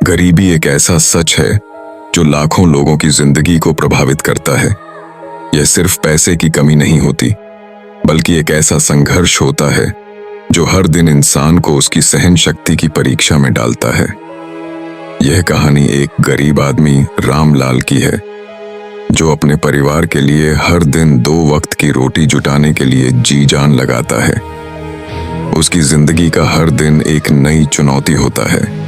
गरीबी एक ऐसा सच है जो लाखों लोगों की जिंदगी को प्रभावित करता है। यह सिर्फ पैसे की कमी नहीं होती, बल्कि एक ऐसा संघर्ष होता है जो हर दिन इंसान को उसकी सहन शक्ति की परीक्षा में डालता है। यह कहानी एक गरीब आदमी रामलाल की है, जो अपने परिवार के लिए हर दिन 2 वक्त की रोटी जुटाने के लिए जी जान लगाता है। उसकी जिंदगी का हर दिन एक नई चुनौती होता है,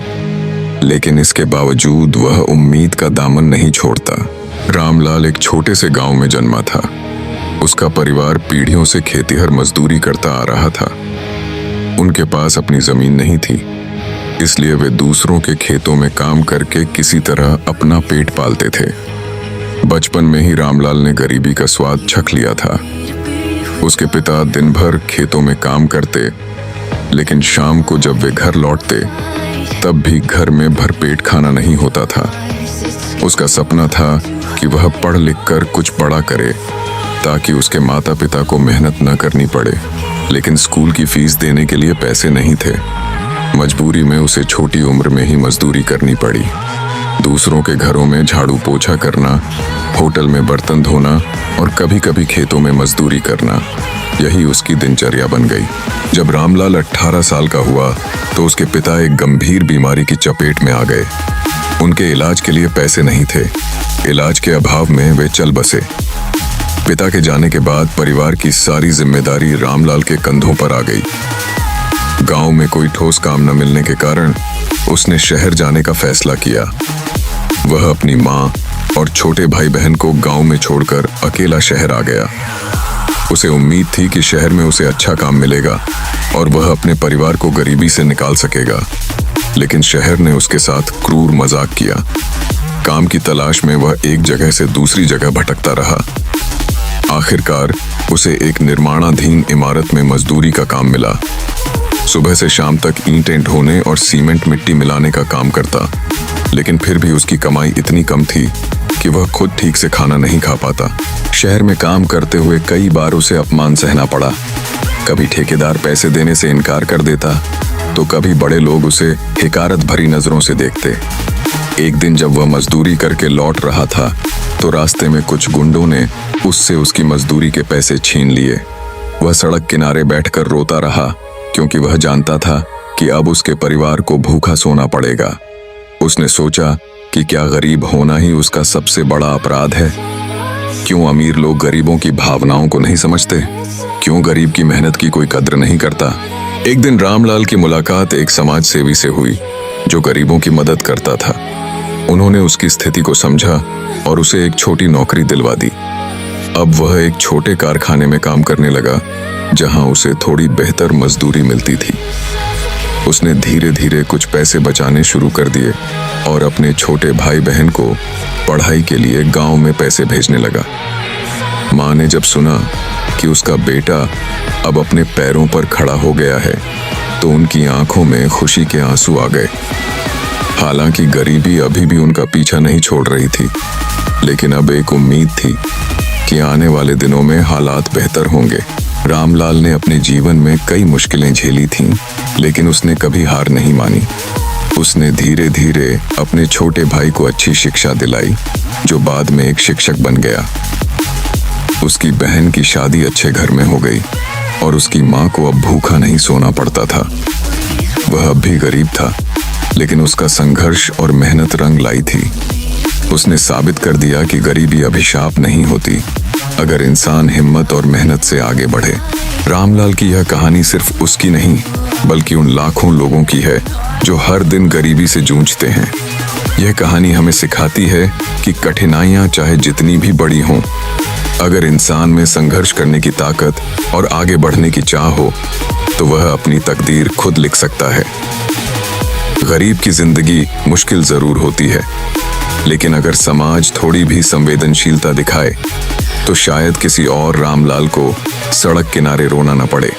लेकिन इसके बावजूद वह उम्मीद का दामन नहीं छोड़ता। रामलाल एक छोटे से गांव में जन्मा था। उसका परिवार पीढ़ियों से खेतीहर मजदूरी करता आ रहा था। उनके पास अपनी जमीन नहीं थी, इसलिए वे दूसरों के खेतों में काम करके किसी तरह अपना पेट पालते थे। बचपन में ही रामलाल ने गरीबी का स्वाद चख लिया था। उसके पिता दिन भर खेतों में काम करते, लेकिन शाम को जब वे घर लौटते तब भी घर में भरपेट खाना नहीं होता था। उसका सपना था कि वह पढ़ लिख कर कुछ बड़ा करे, ताकि उसके माता पिता को मेहनत न करनी पड़े, लेकिन स्कूल की फीस देने के लिए पैसे नहीं थे। मजबूरी में उसे छोटी उम्र में ही मजदूरी करनी पड़ी। दूसरों के घरों में झाड़ू पोछा करना, होटल में बर्तन धोना और कभी कभी खेतों में मजदूरी करना, यही उसकी दिनचर्या बन गई। जब रामलाल 18 साल का हुआ तो उसके पिता एक गंभीर बीमारी की चपेट में आ गए। उनके इलाज के लिए पैसे नहीं थे। इलाज के अभाव में वे चल बसे। पिता के जाने के बाद परिवार की सारी जिम्मेदारी रामलाल के कंधों पर आ गई। गांव में कोई ठोस काम न मिलने के कारण उसने शहर जाने का फैसला किया। वह अपनी माँ और छोटे भाई बहन को गांव में छोड़कर अकेला शहर आ गया। उसे उम्मीद थी कि शहर में उसे अच्छा काम मिलेगा और वह अपने परिवार को गरीबी से निकाल सकेगा, लेकिन शहर ने उसके साथ क्रूर मजाक किया। काम की तलाश में वह एक जगह से दूसरी जगह भटकता रहा। आखिरकार उसे एक निर्माणाधीन इमारत में मजदूरी का काम मिला। सुबह से शाम तक ईंटें ढोने और सीमेंट मिट्टी मिलाने का काम करता, लेकिन फिर भी उसकी कमाई इतनी कम थी कि वह खुद ठीक से खाना नहीं खा पाता। शहर में काम करते हुए कई बार उसे अपमान सहना पड़ा। कभी ठेकेदार पैसे देने से इनकार कर देता, तो कभी बड़े लोग उसे हिकारत भरी नजरों से देखते। एक दिन जब वह मजदूरी करके लौट रहा था, तो रास्ते में कुछ गुंडों ने उससे उसकी मजदूरी के पैसे छीन लिए। वह सड़क किनारे बैठकर रोता रहा, क्योंकि वह जानता था कि अब उसके परिवार को भूखा सोना पड़ेगा। उसने सोचा कि क्या गरीब होना ही उसका सबसे बड़ा अपराध है? क्यों अमीर लोग गरीबों की भावनाओं को नहीं समझते? क्यों गरीब की मेहनत की कोई कद्र नहीं करता? एक दिन रामलाल की मुलाकात एक समाज सेवी से हुई, जो गरीबों की मदद करता था। उन्होंने उसकी स्थिति को समझा और उसे एक छोटी नौकरी दिलवा दी। अब वह एक छोटे कारखाने में काम करने लगा, जहां उसे थोड़ी बेहतर मजदूरी मिलती थी। उसने धीरे धीरे कुछ पैसे बचाने शुरू कर दिए और अपने छोटे भाई बहन को पढ़ाई के लिए गांव में पैसे भेजने लगा। माँ ने जब सुना कि उसका बेटा अब अपने पैरों पर खड़ा हो गया है, तो उनकी आंखों में खुशी के आंसू आ गए। हालांकि गरीबी अभी भी उनका पीछा नहीं छोड़ रही थी, लेकिन अब एक उम्मीद थी कि आने वाले दिनों में हालात बेहतर होंगे। रामलाल ने अपने जीवन में कई मुश्किलें झेली थीं, लेकिन उसने कभी हार नहीं मानी। उसने धीरे धीरे अपने छोटे भाई को अच्छी शिक्षा दिलाई, जो बाद में एक शिक्षक बन गया। उसकी बहन की शादी अच्छे घर में हो गई और उसकी माँ को अब भूखा नहीं सोना पड़ता था। वह अब भी गरीब था, लेकिन उसका संघर्ष और मेहनत रंग लाई थी। उसने साबित कर दिया कि गरीबी अभिशाप नहीं होती, अगर इंसान हिम्मत और मेहनत से आगे बढ़े। रामलाल की यह कहानी सिर्फ उसकी नहीं, बल्कि उन लाखों लोगों की है जो हर दिन गरीबी से जूझते हैं। यह कहानी हमें सिखाती है कि कठिनाइयां चाहे जितनी भी बड़ी हों, अगर इंसान में संघर्ष करने की ताकत और आगे बढ़ने की चाह हो, तो वह अपनी तकदीर खुद लिख सकता है। गरीब की जिंदगी मुश्किल जरूर होती है, लेकिन अगर समाज थोड़ी भी संवेदनशीलता दिखाए, तो शायद किसी और रामलाल को सड़क किनारे रोना न पड़े।